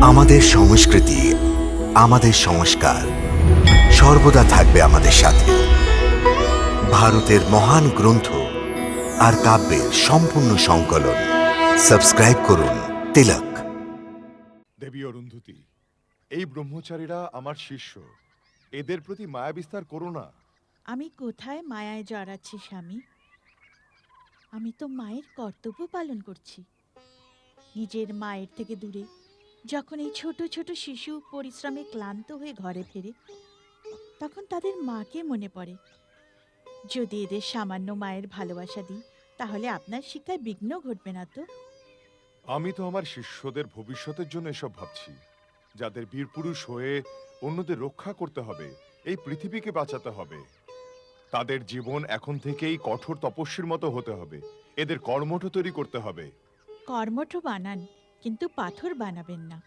আমাদের সংস্কৃতি, আমাদের সংস্কার সর্বদা থাকবে আমাদের সাথে। ভারতের মহান গ্রন্থ আর কাব্যের সম্পূর্ণ সংকলন। সাবস্ক্রাইব করুন তিলক। দেবী অরুন্ধতী, এই ব্রহ্মচারীরা আমার শিষ্য, এদের প্রতি মায়া বিস্তার করো না। আমি কোথায় মায়ায় জড়াচ্ছি স্বামী? আমি তো মায়ের কর্তব্য পালন করছি। নিজের মায়ের থেকে দূরে যখন এই ছোট ছোট শিশু পরিশ্রমে ক্লান্ত হয়ে ঘরে ফেরে, তখন তাদের মাকে মনে পড়ে। যদি এদের সামান্য মায়ের ভালোবাসা দিই, তাহলে আপনার শিক্ষায় বিঘ্ন ঘটবে না তো? আমি তো আমার শিষ্যদের ভবিষ্যতের জন্য এসব ভাবছি, যাদের বীরপুরুষ হয়ে অন্যদের রক্ষা করতে হবে, এই পৃথিবীকে বাঁচাতে হবে। তাদের জীবন এখন থেকেই কঠোর তপস্বীর মতো হতে হবে। এদের কর্মঠ তৈরি করতে হবে। কর্মঠ বানান, কিন্তু পাথর বানাবেন না।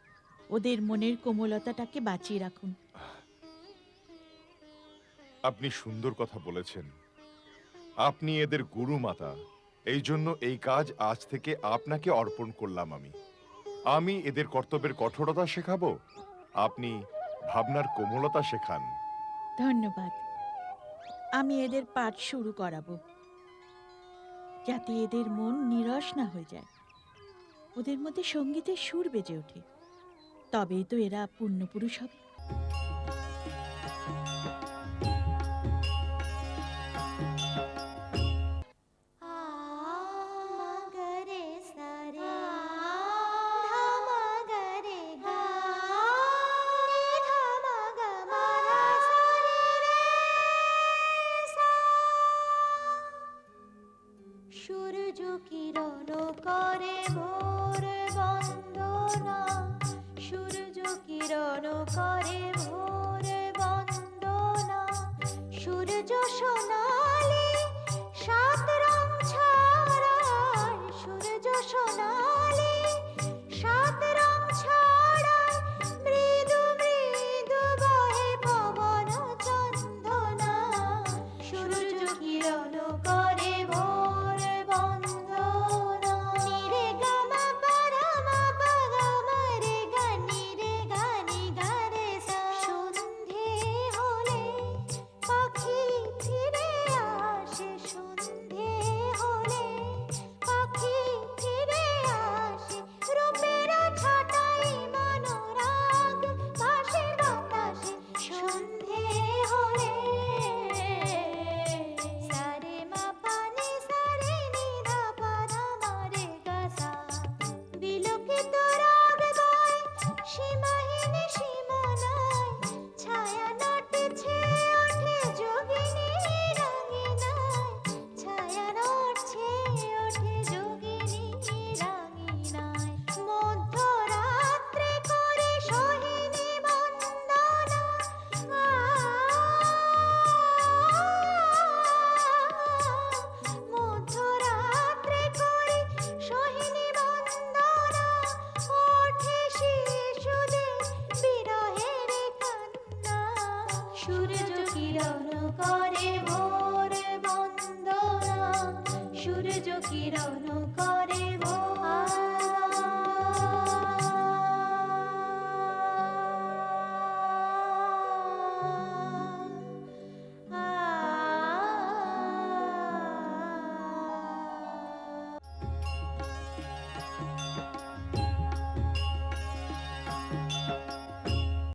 ওদের মনের কোমলতাটাকে বাঁচিয়ে রাখুন। আপনি সুন্দর কথা বলেছেন। আপনি এদের গুরু মাতা, এই জন্য এই কাজ আজ থেকে আপনাকে অর্পণ করলাম। আমি এদের কর্তব্যের কঠোরতা শেখাবো, আপনি ভাবনার কোমলতা শেখান। ধন্যবাদ। আমি এদের পাঠ শুরু করাবো, যাতে এদের মন নিরস না হয়ে যায়, ওদের মধ্যে সঙ্গীতের সুর বেজে ওঠে। তবেই তো এরা পূর্ণপুরুষ হবে। সূর্য কিরণ করে ভোর বন্দনা, সূর্য কিরণ করে ভোর বন্দনা, সূর্য সোনালি সাত রং ছড়ায়, সূর্য সোনালি সাত রং ছড়ায়, মৃদু মৃদু বহে পবন চন্দনা, সূর্য কিরণ করে ভোর বন্দনা। নিরে গামা পারামা পাগামা রে গা নিরে গা নি গা রে সা। সন্ধে হলে পাখি ফিরে আসে, সন্ধে হলে পাখি ফিরে আসে, রূপের ছাটাই মনোরাগ ভাসে বাতাসে, সন্ধে হলে। সারে মা পানি সারে নি ধা পা ধা মা রে গা সা। বিলোকিত রাগ গায় সীমাহীন সীমানায়, ছায়া নাটছে ওঠে যোগিনী রাঙিনায়, ছায়া নাটছে ওঠে যোগিনী রাঙিনায়। মধ্যরাত্রে করে সোহিনী বন্দনা, মধ্যরাত্রে করে সোহিনী বন্দনা, ওঠে শিশুদের বিরহের কান্না, সূর্য কিরণ করে